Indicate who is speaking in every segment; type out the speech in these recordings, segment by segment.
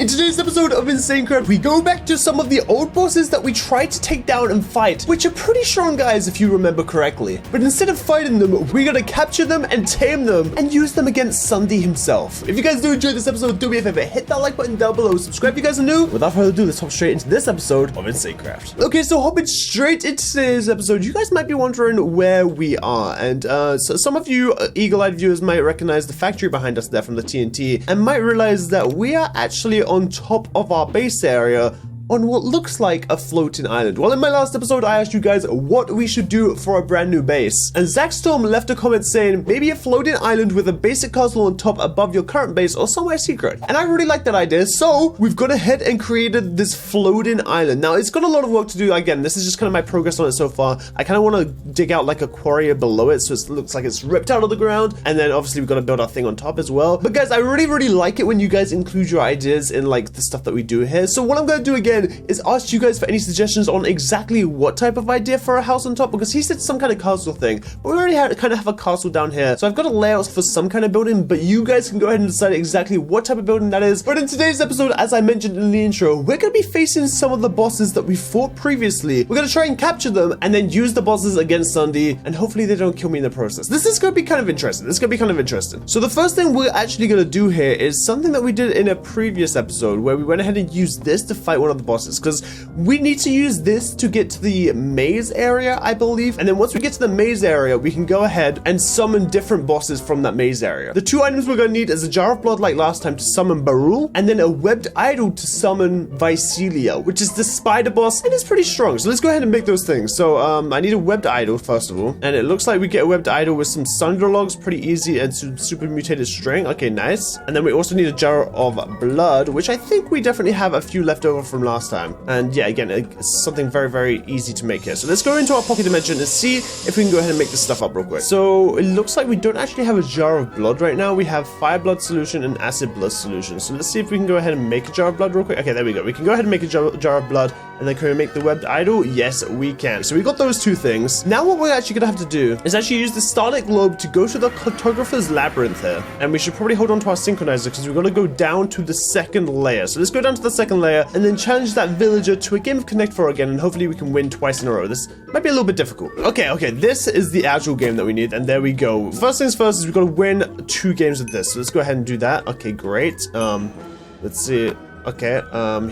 Speaker 1: In today's episode of InsaneCraft, we go back to some of the old bosses that we tried to take down and fight, which are pretty strong guys if you remember correctly. But instead of fighting them, we're gonna capture them and tame them and use them against Sunday himself. If you guys do enjoy this episode, do me a favor, hit that like button down below, subscribe if you guys are new. Without further ado, let's hop straight into this episode of InsaneCraft. Okay, so hopping straight into today's episode, you guys might be wondering where we are. And so some of you eagle-eyed viewers might recognize the factory behind us there from the TNT and might realize that we are actually on top of our base area on what looks like a floating island. Well, in my last episode, I asked you guys what we should do for a brand new base. And Zach Storm left a comment saying, maybe a floating island with a basic castle on top above your current base or somewhere secret. And I really like that idea. So we've gone ahead and created this floating island. Now, it's got a lot of work to do. Again, this is just kind of my progress on it so far. I kind of want to dig out like a quarry below it so it looks like it's ripped out of the ground. And then obviously we've got to build our thing on top as well. But guys, I really like it when you guys include your ideas in like the stuff that we do here. So what I'm going to do again is ask you guys for any suggestions on exactly what type of idea for a house on top, because he said some kind of castle thing, but we already kind of have a castle down here. So I've got a layout for some kind of building, but you guys can go ahead and decide exactly what type of building that is. But in today's episode, as I mentioned in the intro, we're going to be facing some of the bosses that we fought previously. We're going to try and capture them and then use the bosses against Sunday, and hopefully they don't kill me in the process. This is going to be kind of interesting. So the first thing we're actually going to do here is something that we did in a previous episode where we went ahead and used this to fight one of the bosses, because we need to use this to get to the maze area, I believe. And then once we get to the maze area, we can go ahead and summon different bosses from that maze area. The two items we're going to need is a jar of blood like last time to summon Barul, and then a webbed idol to summon Vicelia, which is the spider boss, and it's pretty strong. So let's go ahead and make those things. So I need a webbed idol first of all, and it looks like we get a webbed idol with some sunder logs, pretty easy, and some super mutated string. Okay, nice. And then we also need a jar of blood, which I think we definitely have a few left over from last time. And yeah, again, it's something very easy to make here. So let's go into our pocket dimension and see if we can go ahead and make this stuff up real quick. So it looks like we don't actually have a jar of blood right now. We have fire blood solution and acid blood solution. So let's see if we can go ahead and make a jar of blood real quick. Okay, there we go. We can go ahead and make a jar of blood. And then can we make the webbed idol? Yes, we can. So we got those two things. Now what we're actually gonna have to do is actually use the starlit globe to go to the cartographer's labyrinth here. And we should probably hold on to our synchronizer because we're gonna go down to the second layer. So let's go down to the second layer and then challenge that villager to a game of Connect 4 again, and hopefully we can win twice in a row. This might be a little bit difficult. Okay, this is the actual game that we need, and there we go. First things first is we've got to win 2 games of this. So let's go ahead and do that. Okay, great. Let's see. Okay,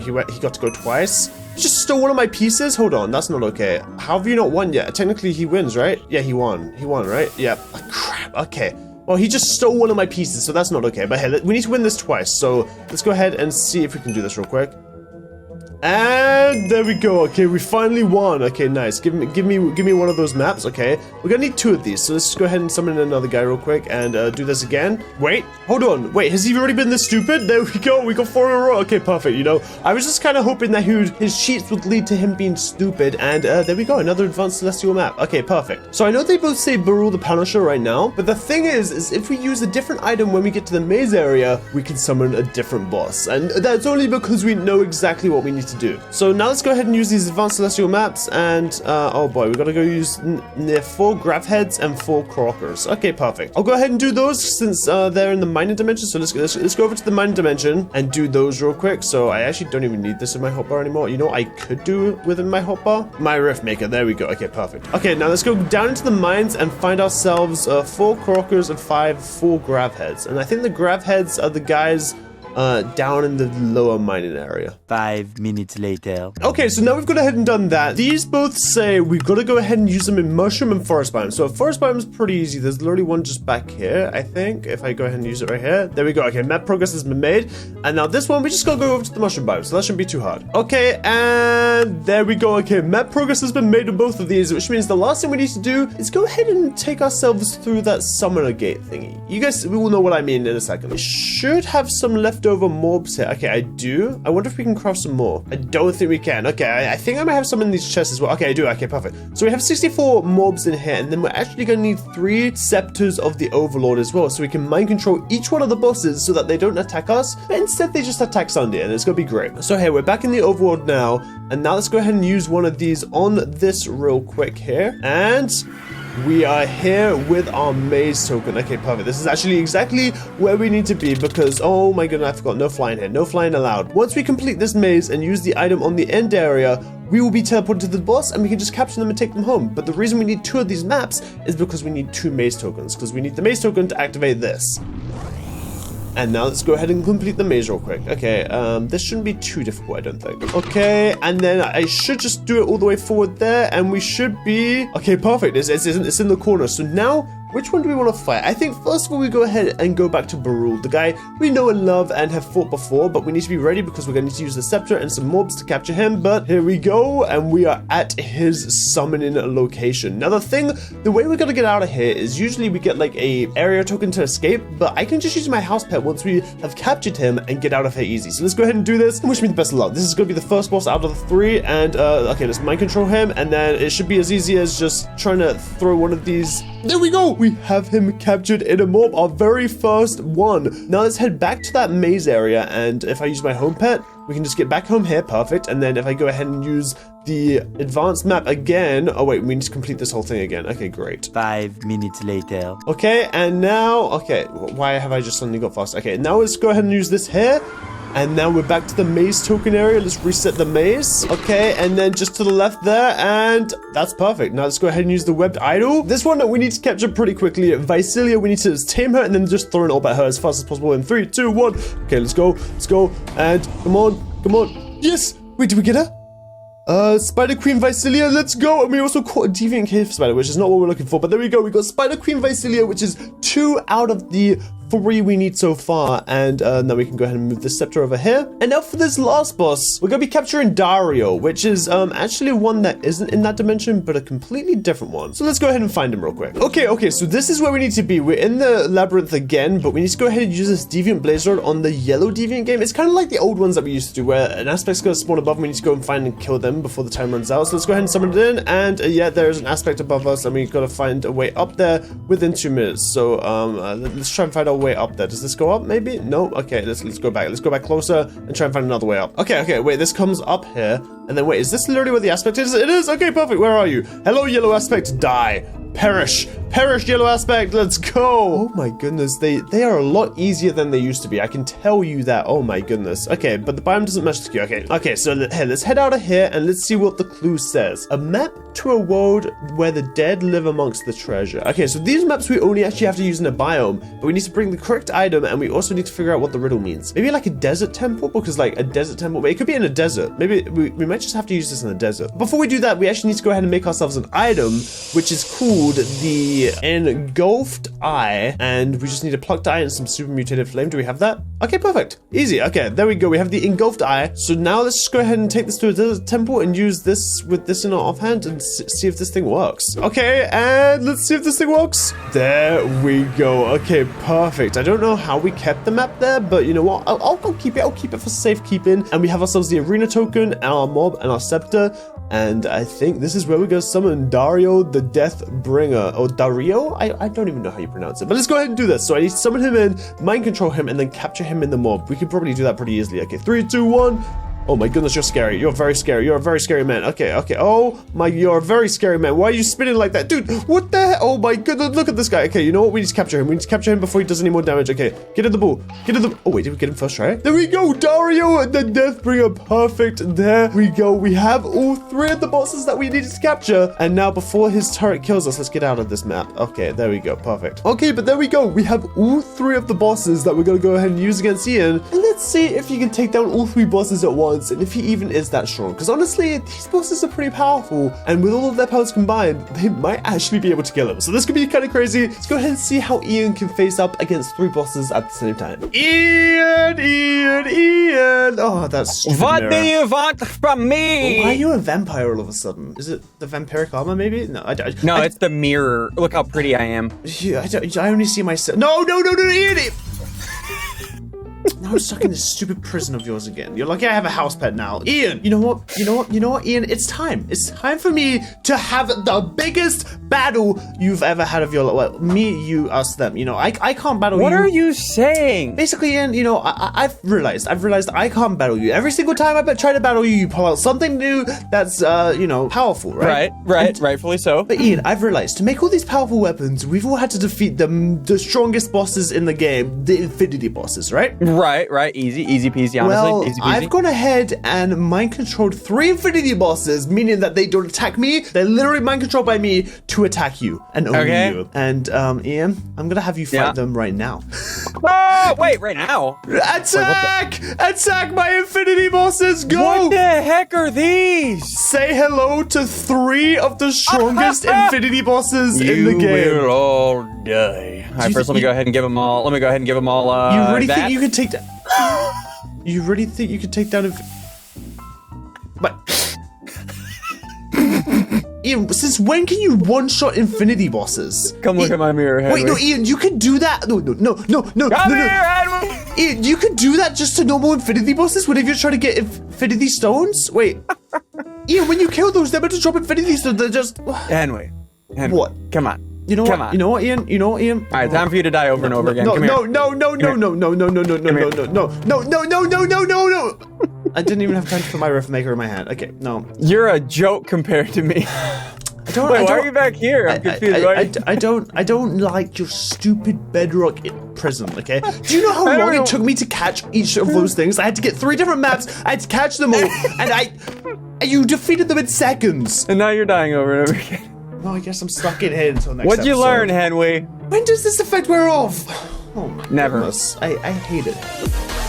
Speaker 1: he got to go twice. He just stole one of my pieces? Hold on, that's not okay. How have you not won yet? Technically, he wins, right? Yeah, he won. He won, right? Yeah. Oh, crap. Okay. Well, he just stole one of my pieces, so that's not okay. But hey, we need to win this twice. So let's go ahead and see if we can do this real quick. And there we go. Okay, we finally won. Okay, nice. Give me one of those maps. Okay, we're gonna need 2 of these. So let's just go ahead and summon another guy real quick and do this again. Wait, hold on. Wait, has he already been this stupid? There we go. We got 4 in a row. Okay, perfect. You know, I was just kind of hoping that his cheats would lead to him being stupid. And there we go. Another advanced celestial map. Okay, perfect. So I know they both say Barul the Punisher right now, but the thing is if we use a different item when we get to the maze area, we can summon a different boss. And that's only because we know exactly what we need to do. So now let's go ahead and use these advanced celestial maps, and oh boy, we gotta go use near 4 grav heads and 4 crockers. Okay, perfect. I'll go ahead and do those since they're in the mining dimension. So let's go over to the mining dimension and do those real quick. So I actually don't even need this in my hotbar anymore. You know what I could do within my hotbar? My rift maker. There we go. Okay, perfect. Okay, now let's go down into the mines and find ourselves 4 crockers and 4 grav heads. And I think the grav heads are the guys down in the lower mining area.
Speaker 2: 5 minutes later.
Speaker 1: Okay, so now we've gone ahead and done that. These both say we've got to go ahead and use them in mushroom and forest biome. So forest biome is pretty easy. There's literally one just back here, I think. If I go ahead and use it right here. There we go. Okay, map progress has been made. And now this one, we just gotta go over to the mushroom biome. So that shouldn't be too hard. Okay, and there we go. Okay, map progress has been made on both of these, which means the last thing we need to do is go ahead and take ourselves through that summoner gate thingy. You guys will know what I mean in a second. We should have some leftover mobs here. Okay, I do. I wonder if we can craft some more. I don't think we can. Okay, I think I might have some in these chests as well. Okay, I do. Okay, perfect. So we have 64 mobs in here, and then we're actually going to need 3 scepters of the Overlord as well, so we can mind control each one of the bosses so that they don't attack us, but instead they just attack Sunday, and it's going to be great. So hey, we're back in the Overworld now, and now let's go ahead and use one of these on this real quick here, and we are here with our maze token. Okay, perfect. This is actually exactly where we need to be because, oh my goodness, I forgot. No flying here. No flying allowed. Once we complete this maze and use the item on the end area, we will be teleported to the boss and we can just capture them and take them home. But the reason we need 2 of these maps is because we need 2 maze tokens, because we need the maze token to activate this. And now let's go ahead and complete the maze real quick. Okay, this shouldn't be too difficult, I don't think. Okay, and then I should just do it all the way forward there, and we should be... Okay, perfect. It's in the corner. So now, which one do we want to fight? I think first of all, we go ahead and go back to Barul, the guy we know and love and have fought before, but we need to be ready because we're going to need to use the scepter and some mobs to capture him. But here we go, and we are at his summoning location. Now, the way we're going to get out of here is usually we get like a area token to escape, but I can just use my house pet once we have captured him and get out of here easy. So let's go ahead and do this and wish me the best of luck. This is going to be the first boss out of the 3, and okay, let's mind control him, and then it should be as easy as just trying to throw one of these. There we go. We have him captured in a mob, our very first one. Now let's head back to that maze area, and if I use my home pet, we can just get back home here. Perfect. And then if I go ahead and use the advanced map again, oh wait, we need to complete this whole thing again. Okay, great.
Speaker 2: 5 minutes later.
Speaker 1: Okay, and now, okay, why have I just suddenly got fast? Okay, now let's go ahead and use this here. And now we're back to the maze token area. Let's reset the maze. Okay, and then just to the left there, and that's perfect. Now let's go ahead and use the webbed idol. This one that we need to capture pretty quickly. Visilia, we need to tame her and then just throw an orb at her as fast as possible in 3, 2, 1. Okay, let's go. Let's go. And come on. Yes! Wait, did we get her? Spider Queen Visilia, let's go! And we also caught a deviant cave spider, which is not what we're looking for, but there we go. We got Spider Queen Visilia, which is 2 out of the 3 we need so far, and now we can go ahead and move the scepter over here. And now for this last boss, we're gonna be capturing Dario, which is actually one that isn't in that dimension, but a completely different one. So let's go ahead and find him real quick. Okay, so this is where we need to be. We're in the labyrinth again, but we need to go ahead and use this deviant blaze rod on the yellow deviant game. It's kind of like the old ones that we used to do, where an aspect's gonna spawn above and we need to go and find and kill them before the time runs out. So let's go ahead and summon it in, and yeah, there's an aspect above us, and we gotta find a way up there within 2 minutes. So let's try and find our way up there. Does this go up maybe? No? Okay, let's go back. Let's go back closer and try and find another way up. Okay, wait, this comes up here. And then wait, is this literally where the aspect is? It is! Okay, perfect. Where are you? Hello, yellow aspect. Die. Perish, yellow aspect. Let's go. Oh my goodness, they are a lot easier than they used to be. I can tell you that. Oh my goodness. Okay, but the biome doesn't match the queue. Okay, so let's head out of here and let's see what the clue says. A map to a world where the dead live amongst the treasure. Okay, so these maps we only actually have to use in a biome, but we need to bring the correct item, and we also need to figure out what the riddle means. Maybe like a desert temple, because like a desert temple, but it could be in a desert. Maybe we might just have to use this in a desert. Before we do that, we actually need to go ahead and make ourselves an item, which is called the engulfed eye, and we just need a plucked eye and some super mutated flame. Do we have that? Okay, perfect. Easy. Okay, there we go. We have the engulfed eye. So now let's just go ahead and take this to a desert temple and use this with this in our offhand and see if this thing works. Okay, and let's see if this thing works. There we go. Okay, perfect. I don't know how we kept the map there, but you know what? I'll keep it. I'll keep it for safekeeping. And we have ourselves the arena token, our mob, and our scepter. And I think this is where we're going to summon Dario the Death Bringer. Or Dario? I don't even know how you pronounce it. But let's go ahead and do this. So I need to summon him in, mind control him, and then capture him in the mob. We can probably do that pretty easily. Okay, 3, 2, 1. Oh my goodness, you're scary. You're very scary. You're a very scary man. Okay. Oh my, you're a very scary man. Why are you spinning like that? Dude, what the hell? Oh my goodness, look at this guy. Okay, you know what? We need to capture him. We need to capture him before he does any more damage. Okay, get in the ball. Get in the... Oh wait, did we get him first try? There we go, Dario the Deathbringer. Perfect. There we go. We have all 3 of the bosses that we needed to capture. And now before his turret kills us, let's get out of this map. Okay, there we go. Perfect. Okay, but there we go. We have all 3 of the bosses that we're going to go ahead and use against Ian. And let's see if he can take down all 3 bosses at once, and if he even is that strong, because honestly these bosses are pretty powerful, and with all of their powers combined they might actually be able to kill him. So this could be kind of crazy. Let's go ahead and see how Ian can face up against 3 bosses at the same time. Ian. Oh, that's stupid.
Speaker 3: What do you want from me?
Speaker 1: Why are you a vampire all of a sudden? Is it the vampiric armor maybe? No,
Speaker 3: No, it's the mirror. Look how pretty I am.
Speaker 1: Yeah, I only see myself. No, Ian. Now I'm stuck in this stupid prison of yours again. You're lucky I have a house pet now. Ian, you know what, Ian? It's time for me to have the biggest battle you've ever had of your life. Well, me, you, us, them. You know, I can't battle you.
Speaker 3: What are you saying?
Speaker 1: Basically, Ian, you know, I've realized I can't battle you. Every single time I try to battle you, you pull out something new that's, you know, powerful, right?
Speaker 3: Right, rightfully so.
Speaker 1: But Ian, I've realized to make all these powerful weapons, we've all had to defeat the strongest bosses in the game, the Infinity bosses, right?
Speaker 3: Right. Easy peasy, honestly.
Speaker 1: Well,
Speaker 3: Easy peasy.
Speaker 1: I've gone ahead and mind controlled 3 Infinity bosses, meaning that they don't attack me. They're literally mind controlled by me to attack you and only you. And Ian, I'm gonna have you fight them right now.
Speaker 3: Oh, wait, right now?
Speaker 1: Attack! Attack my Infinity bosses! Go!
Speaker 3: What the heck are these?
Speaker 1: Say hello to 3 of the strongest Infinity bosses in the game.
Speaker 3: You will all die. All right, first let me go ahead and give them all.
Speaker 1: You really think you could take that? You really think you could take down But Ian, since when can you one-shot Infinity bosses?
Speaker 3: Come look at my mirror, Henwy.
Speaker 1: Wait, no, Ian, you could do that. No.
Speaker 3: Come here, Henwy.
Speaker 1: Ian, you could do that just to normal Infinity bosses whenever you're trying to get Infinity Stones? Wait. Ian, when you kill those, they're meant to drop Infinity Stones. They're just...
Speaker 3: Henwy.
Speaker 1: What?
Speaker 3: Come on.
Speaker 1: You know
Speaker 3: Come
Speaker 1: what?
Speaker 3: on.
Speaker 1: You know what, Ian? All
Speaker 3: right, time for you to die over and over again. Come here.
Speaker 1: No. I didn't even have time to put my riff maker in my hand. Okay, no.
Speaker 3: You're a joke compared to me. Why are you back here? I'm confused.
Speaker 1: I don't like your stupid bedrock prison, okay? Do you know how long it took me to catch each of those things? I had to get 3 different maps, I had to catch them all, and you defeated them in seconds.
Speaker 3: And now you're dying over and over again.
Speaker 1: Well, I guess I'm stuck in here until next
Speaker 3: What'd you
Speaker 1: episode.
Speaker 3: learn, Henwy?
Speaker 1: When does this effect wear off? Oh my
Speaker 3: Never.
Speaker 1: goodness. I hate it.